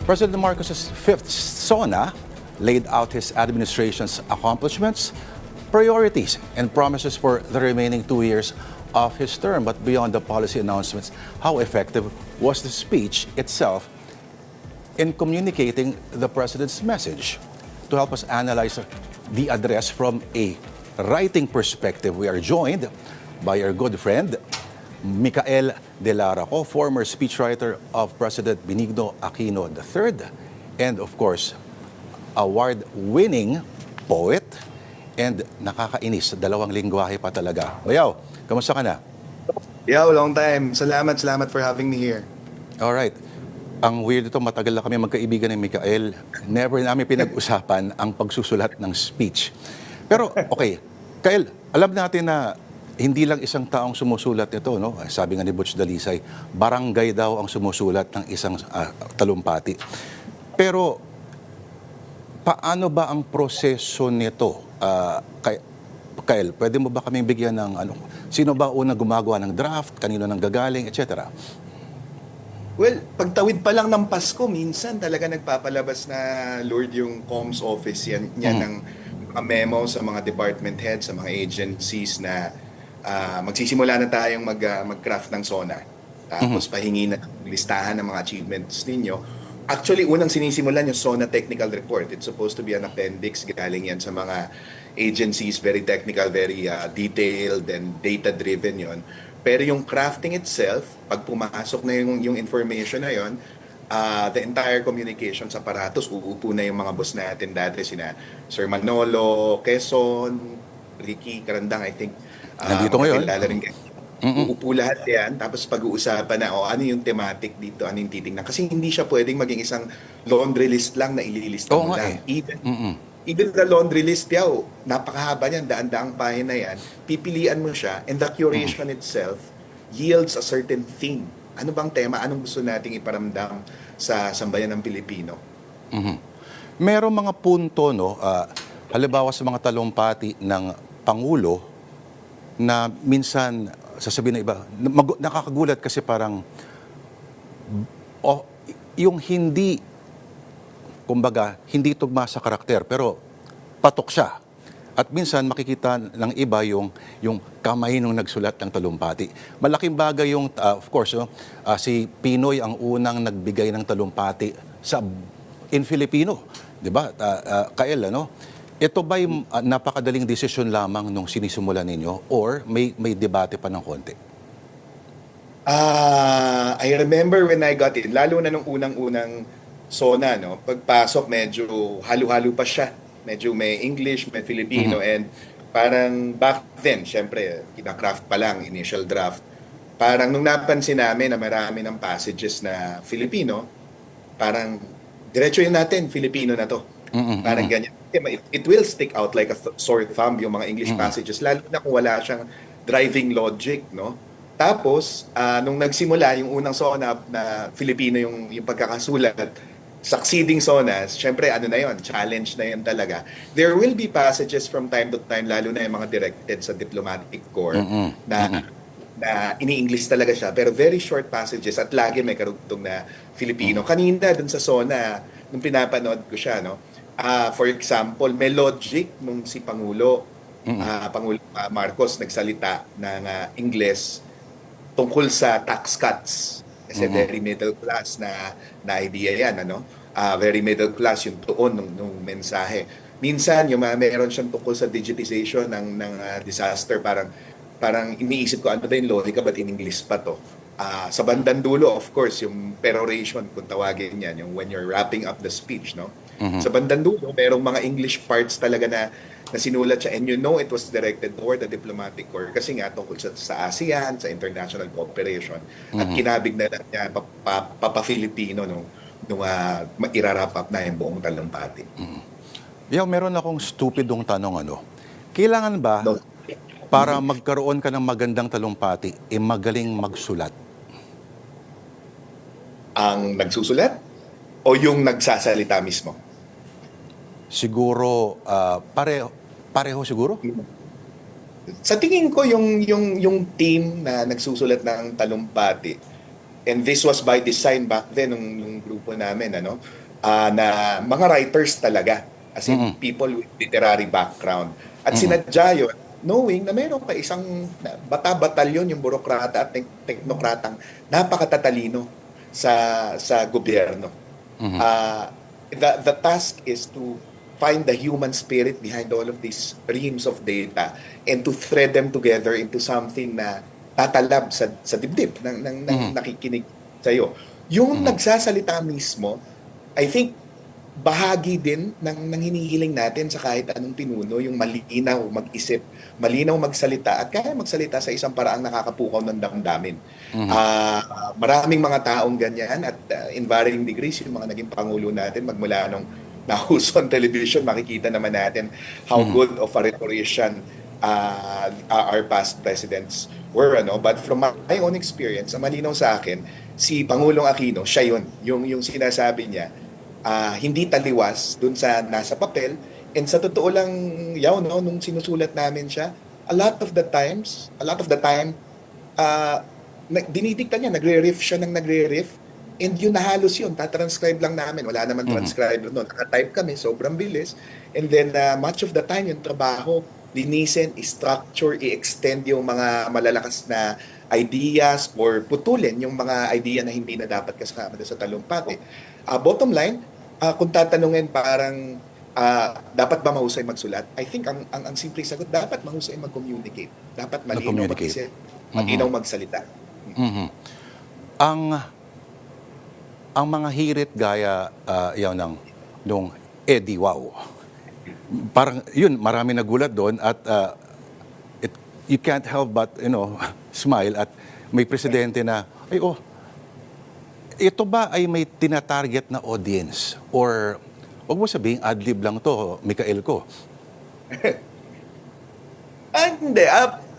President Marcos's fifth SONA laid out his administration's accomplishments, priorities, and promises for the remaining 2 years of his term. But beyond the policy announcements, how effective was the speech itself in communicating the president's message? To help us analyze the address from a writing perspective, we are joined by our good friend, Micael De Lara, former speechwriter of President Benigno Aquino III, and of course, award-winning poet and nakakainis, dalawang lingwahe pa talaga. Bayaw, kamusta ka na? Yo, long time. Salamat for having me here. Alright. Ang weird ito, matagal na kami magkaibigan ni Micael. Never namin pinag-usapan ang pagsusulat ng speech. Pero, okay, Kael, alam natin na hindi lang isang taong sumusulat nito, no? Sabi nga ni Butch Dalisay, barangay daw ang sumusulat ng isang talumpati. Pero, paano ba ang proseso nito? Kael, pwede mo ba kaming bigyan ng sino ba unang gumagawa ng draft, kanino nang gagaling, etc.? Well, pagtawid pa lang ng Pasko, minsan talaga nagpapalabas na Lord yung comms office niya ng mga memo sa mga department heads, sa mga agencies na magsisimula na tayong mag-craft ng SONA. Tapos pahingi na listahan ng mga achievements ninyo. Actually, unang sinisimulan yung SONA Technical Report. It's supposed to be an appendix. Galing yan sa mga agencies, very technical, very detailed and data-driven yon. Pero yung crafting itself, pag pumasok na yung information na yon, the entire communications apparatus, uupo na yung mga boss natin dati, sina Sir Manolo, Quezon, Ricky Carandang, I think. Nandito ngayon. Uupo lahat yan, tapos pag-uusapan na, ano yung thematic dito, ano yung titingnan. Kasi hindi siya pwedeng maging isang laundry list lang na ililista mo lang. Even the laundry list, napakahaba niyan, daan-daang pahina yan, pipilian mo siya, and the curation itself yields a certain theme. Ano bang tema? Anong gusto nating iparamdam sa sambayan ng Pilipino? Merong mga punto, no? Halimbawa sa mga talumpati ng Pangulo, na minsan, sasabihin na iba, nakakagulat kasi parang, yung hindi, kumbaga, hindi tugma sa karakter, pero patok siya. At minsan makikita ng iba yung kamay nung nagsulat ng talumpati. Malaking bagay yung, of course, si Pinoy ang unang nagbigay ng talumpati in Filipino. Diba? Kael, ano? Ito ba'y napakadaling desisyon lamang nung sinisimulan ninyo or may debate pa ng konti? I remember when I got in, lalo na nung unang-unang SONA, no? Pagpasok, medyo halo-halo pa siya. Medyo may English, may Filipino, and parang back then, syempre, kina-craft pa lang, initial draft. Parang nung napansin namin na marami ng passages na Filipino, parang, diretso yun natin, Filipino na to. Parang ganyan. It will stick out like a sore thumb yung mga English passages, lalo na kung wala siyang driving logic, no? Tapos, nung nagsimula yung unang SONA na Filipino yung pagkakasulat, succeeding SONAs, syempre ano na yon, challenge na yon talaga. There will be passages from time to time, lalo na yung mga directed sa diplomatic corps, na ini-English talaga siya, pero very short passages at lagi may karugtong na Filipino. Kanina dun sa SONA, nung pinapanood ko siya, no, for example, may logic nung si Pangulo Marcos nagsalita ng Ingles tungkol sa tax cuts. Kasi very middle class na idea yan, ano? Very middle class yung tuon nung mensahe. Minsan, yung meron siyang tungkol sa digitization ng disaster, parang iniisip ko, ano ba yung logic, ba't in English pa to? Sa bandang dulo, of course, yung peroration, kung tawagin yan, yung when you're wrapping up the speech, no? Sa bandang dulo, merong mga English parts talaga na sinulat siya, and you know it was directed toward the diplomatic corps kasi nga tungkol sa ASEAN, sa international cooperation, at kinabig na niya papa-Filipino nung irarap up na yung buong talumpati. Meron akong stupidong tanong, ano? Kailangan ba para magkaroon ka ng magandang talumpati, magaling magsulat? Ang nagsusulat o yung nagsasalita mismo? Siguro, pareho siguro? Sa tingin ko, yung team na nagsusulat ng talumpati, and this was by design back then nung grupo namin, na mga writers talaga, as in people with literary background. At sinadya yun, knowing na meron ka isang bata-batalyon yung burokrata at teknokratang napakatatalino sa gobyerno. The task is to find the human spirit behind all of these reams of data and to thread them together into something na tatalab sa dibdib ng nakikinig sa'yo. Yung nagsasalita mismo, I think, bahagi din ng hinihiling natin sa kahit anong pinuno, yung malinaw mag-isip, malinaw magsalita, at kaya magsalita sa isang paraang nakakapukaw ng damdamin. Maraming mga taong ganyan at in varying degrees, yung mga naging pangulo natin, magmula nung nahuso on television, makikita naman natin how good of a rhetorician our past presidents were. But from my own experience, ang malinaw sa akin, si Pangulong Aquino, siya yun. Yung sinasabi niya, hindi taliwas dun sa nasa papel. And sa totoo lang, nung sinusulat namin siya, a lot of the time, dinidikta niya, nagre-riff siya ng nagre-riff. And yun nahalos yun, tatranscribe lang namin. Wala naman transcribe noon. Naka-type kami, sobrang bilis. And then much of the time, yung trabaho, linisin, i-structure, i-extend yung mga malalakas na ideas or putulin yung mga idea na hindi na dapat kasama sa talumpati. Bottom line, kung tatanungin parang dapat ba mahusay magsulat? I think ang simpleng sagot, dapat mahusay mag-communicate. Dapat malinaw mag-isip, malinaw magsalita. Ang mga hirit gaya nung Eddie Wow, parang yun, marami nagulat doon at you can't help but smile at may presidente na ito ba ay may tinatarget na audience or wag mo sabihing adlib lang to, Mikael ko? Hindi.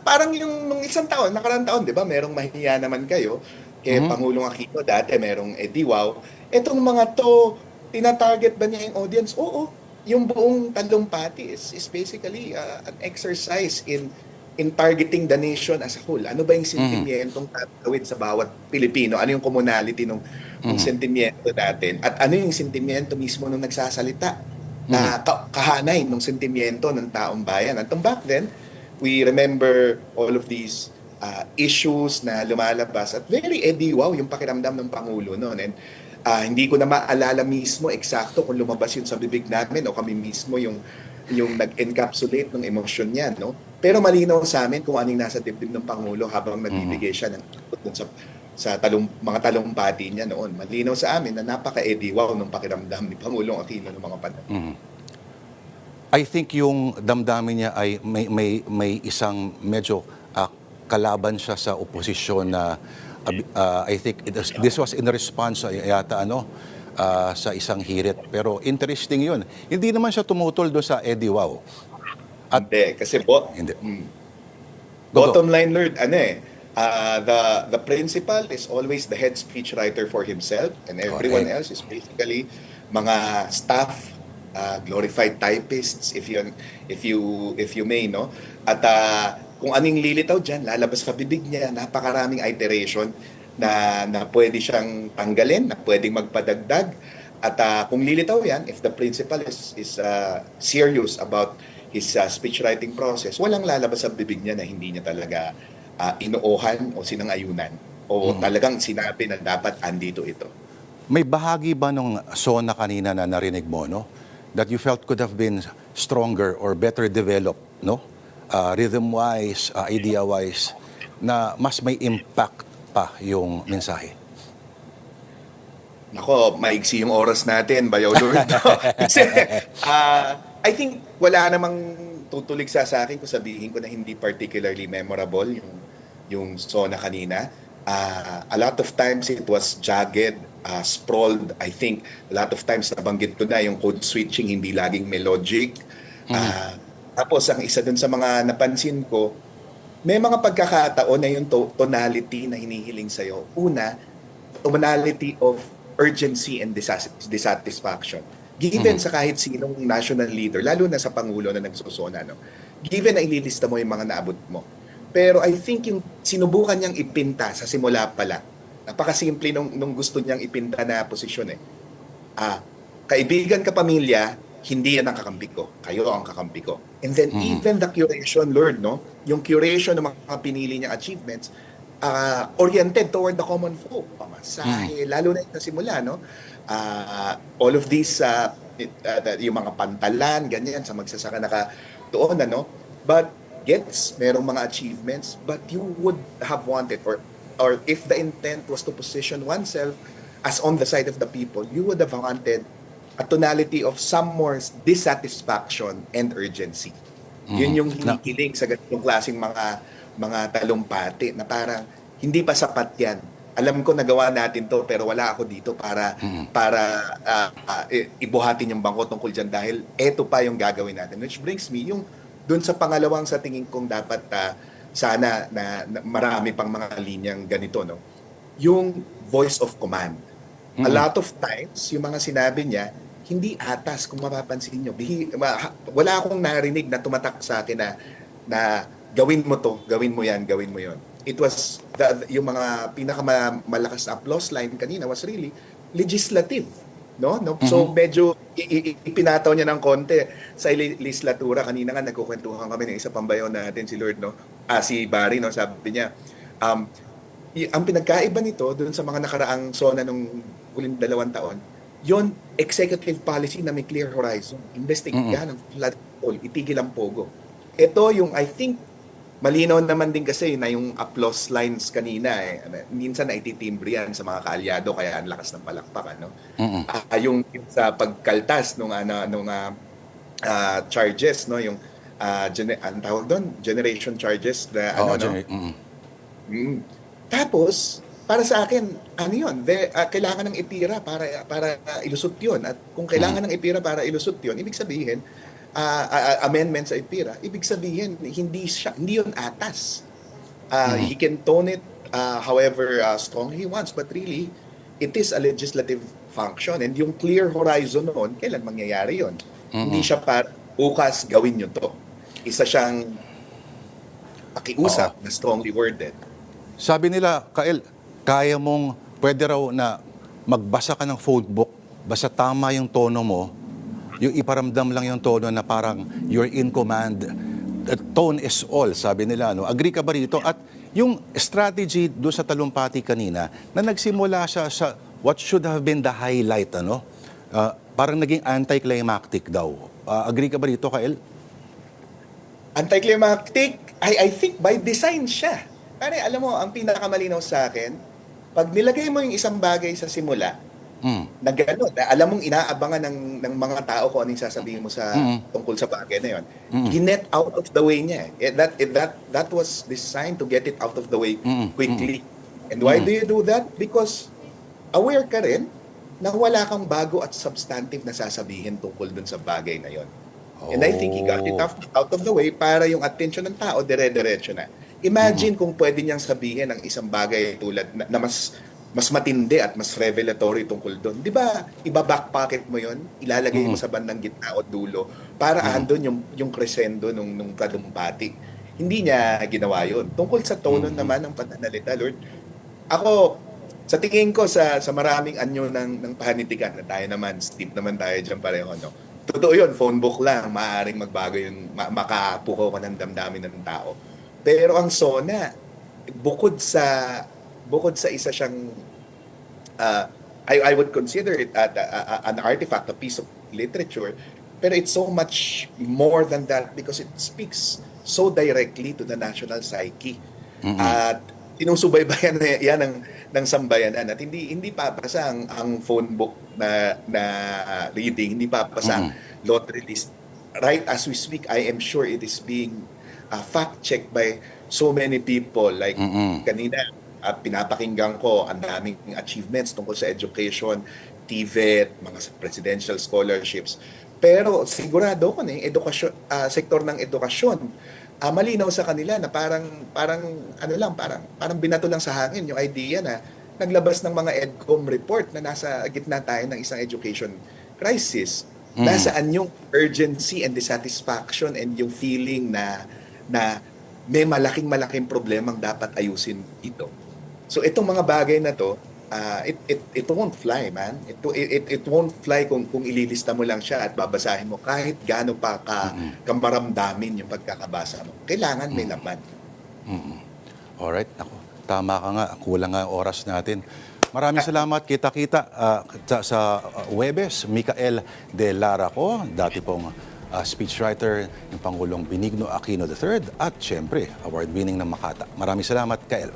Parang nung isang taon, nakarang taon, di ba, merong mahihiya naman kayo kay Pangulong Aquino, dati merong Eddie Wow. Itong mga to, tinatarget ba niya yung audience? Oo. Yung buong talumpati is basically an exercise in targeting the nation as a whole. Ano ba yung sentimentong tatawid sa bawat Pilipino? Ano yung commonality ng sentimiento natin? At ano yung sentimiento mismo nung nagsasalita na kahanay ng sentimiento ng taong bayan? At back then, we remember all of these issues na lumalabas at very Eddie Wow yung pakiramdam ng Pangulo noon. And hindi ko na maalala mismo eksakto kung lumabas yun sa bibig namin o kami mismo yung nag-encapsulate ng emosyon niya, Pero malinaw sa amin kung anong nasa dibdib ng Pangulo habang nagbibigay siya ng sa mga talumpati niya noon. Malinaw sa amin na napaka-Eddie Wow ng pakiramdam ni Pangulong Aquino ng mga panahon. I think yung damdamin niya ay may isang medyo kalaban siya sa oposisyon na I think this was in response yata sa isang hirit. Pero interesting yun. Hindi naman siya tumutol doon sa Eddie Wow. Hindi, kasi Hindi. bottom line, Lord, the principal is always the head speechwriter for himself and everyone else is basically mga staff, glorified typists, if you may, At kung anong lilitaw dyan, lalabas sa bibig niya, napakaraming iteration na pwede siyang tanggalin, na pwedeng magpadagdag. At kung lilitaw yan, if the principal is serious about his speechwriting process, walang lalabas sa bibig niya na hindi niya talaga inuohan o sinangayunan o talagang sinabi na dapat andito ito. May bahagi ba nung SONA kanina na narinig mo, that you felt could have been stronger or better developed, rhythm-wise, idea-wise, na mas may impact pa yung mensahe? Nako, maigsi yung oras natin, Bayaw Lord. Kasi, I think wala namang tutulig sa akin kung sabihin ko na hindi particularly memorable yung SONA kanina. A lot of times it was jagged, sprawled. I think a lot of times nabanggit ko na yung code switching, hindi laging melodic. Tapos ang isa dun sa mga napansin ko, may mga pagkakataon na yung tonality na hinihiling sa'yo. Una, tonality of urgency and dissatisfaction. Given sa kahit sinong national leader, lalo na sa Pangulo na nagsusona, given na ililista mo yung mga naabot mo. Pero I think yung sinubukan niyang ipinta sa simula pala Napakasimple nung gusto niyang ipinta na posisyon eh. Kaibigan ka pamilya, hindi yan ang kakampi ko. Kayo ang kakampi ko. And then even the curation, Lord, no? Yung curation ng mga pinili niyang achievements, oriented toward the common folk. Pamasahe, lalo na yung simula, no? All of these, yung mga pantalan, ganyan, sa magsasaka doon, ano? But gets, merong mga achievements, but you would have wanted, or if the intent was to position oneself as on the side of the people, you would have wanted a tonality of some more dissatisfaction and urgency. Yun yung hinikiling sa ganitong klaseng mga talumpati na parang hindi pa sapat yan. Alam ko nagawa natin to pero wala ako dito para ibuhatin yung bangko tungkol dyan dahil eto pa yung gagawin natin. Which brings me yung dun sa pangalawang sa tingin kong dapat sana na marami pang mga linyang ganito, no? Yung voice of command. A lot of times, yung mga sinabi niya, hindi atas kung mapapansin nyo. Wala akong narinig na tumatak sa akin na gawin mo to, gawin mo yan, gawin mo yon. It was, yung mga pinakamalakas na applause line kanina was really legislative. No? So medyo ipinataw niya ng konti sa legislatura. Kanina nga nagkukwentuhan kami ng isa pang bayo natin, si Lord, no? Si Barry, no? Sabi niya, ang pinagkaiba nito doon sa mga nakaraang SONA nung huling 2 taon, yon executive policy na may clear horizon. Investigahan ang flood control, itigil ang pogo. Ito yung, I think, malinaw naman din kasi na yung applause lines kanina, minsan naititimbre yan sa mga kaalyado, kaya ang lakas ng palakpakan. No? Yung sa pagkaltas nung charges, no? Yung ang tawag doon, generation charges. Tapos, para sa akin, ano yun? Kailangan ng ipira para ilusot yun. At kung kailangan ng ipira para ilusot yun, ibig sabihin, amendment sa ipira, ibig sabihin, hindi yun atas. He can tone it however strong he wants, but really, it is a legislative function. And yung clear horizon noon, kailan mangyayari yun? Hindi siya para bukas gawin nyo to. Isa siyang pakiusap na strongly worded. Sabi nila, Kael, pwede raw na magbasa ka ng phone book, basta tama yung tono mo, yung iparamdam lang yung tono na parang you're in command. The tone is all, sabi nila. No? Agree ka ba rito? At yung strategy doon sa talumpati kanina, na nagsimula siya sa what should have been the highlight, parang naging anticlimactic daw. Agree ka ba rito, Kael? Anticlimactic, I think by design siya. Pare, alam mo, ang pinakamalinaw sa akin, pag nilagay mo yung isang bagay sa simula, na gano'n, alam mong inaabangan ng mga tao kung anong sasabihin mo sa tungkol sa bagay na yun, ginet out of the way niya. That was designed to get it out of the way quickly. And why do you do that? Because aware ka rin na wala kang bago at substantive na sasabihin tungkol dun sa bagay na yon. And I think he got it out of the way para yung attention ng tao dire-diretso na. Imagine kung pwede niyang sabihin ang isang bagay tulad na mas matindi at mas revelatory tungkol doon. Di ba, iba-back pocket mo yon, ilalagay mo sa bandang gitna o dulo para andun yung crescendo nung talumpati. Hindi niya ginawa yon. Tungkol sa tono naman ng pananalita, Lord, ako, sa tingin ko sa maraming anyo ng pahanitikan na tayo naman, steep naman tayo dyan pareho, no? Totoo yun, phone book lang, maaaring magbago yun, makapukaw ka ng damdamin ng tao. Pero ang SONA, bukod sa isa siyang, I would consider it an artifact, a piece of literature, pero it's so much more than that because it speaks so directly to the national psyche. At sinusubaybayan yan ng sambayanan at hindi papasa ang phone book na reading, hindi papasa ang lottery list. Right as we speak, I am sure it is being fact-checked by so many people. Like kanina, pinapakinggan ko ang daming achievements tungkol sa education, TVET, mga presidential scholarships. Pero sigurado ko na yung sektor ng edukasyon, malinaw sa kanila na parang binato lang sa hangin yung idea na naglabas ng mga EDCOM report na nasa gitna tayo ng isang education crisis. Nasaan yung urgency and dissatisfaction and yung feeling na may malaking problemang dapat ayusin ito. So itong mga bagay na to, it won't fly, man. It won't fly kung ililista mo lang siya at babasahin mo kahit gaano pa kamaramdamin yung pagkakabasa mo. Kailangan may laman. Alright, ako, tama ka nga, kulang nga ang oras natin. Maraming salamat, kita-kita sa Huwebes, Micael de Lara ko, dati pong speechwriter ng Pangulong Benigno Aquino III at syempre, award-winning ng Makata. Maraming salamat, Kael.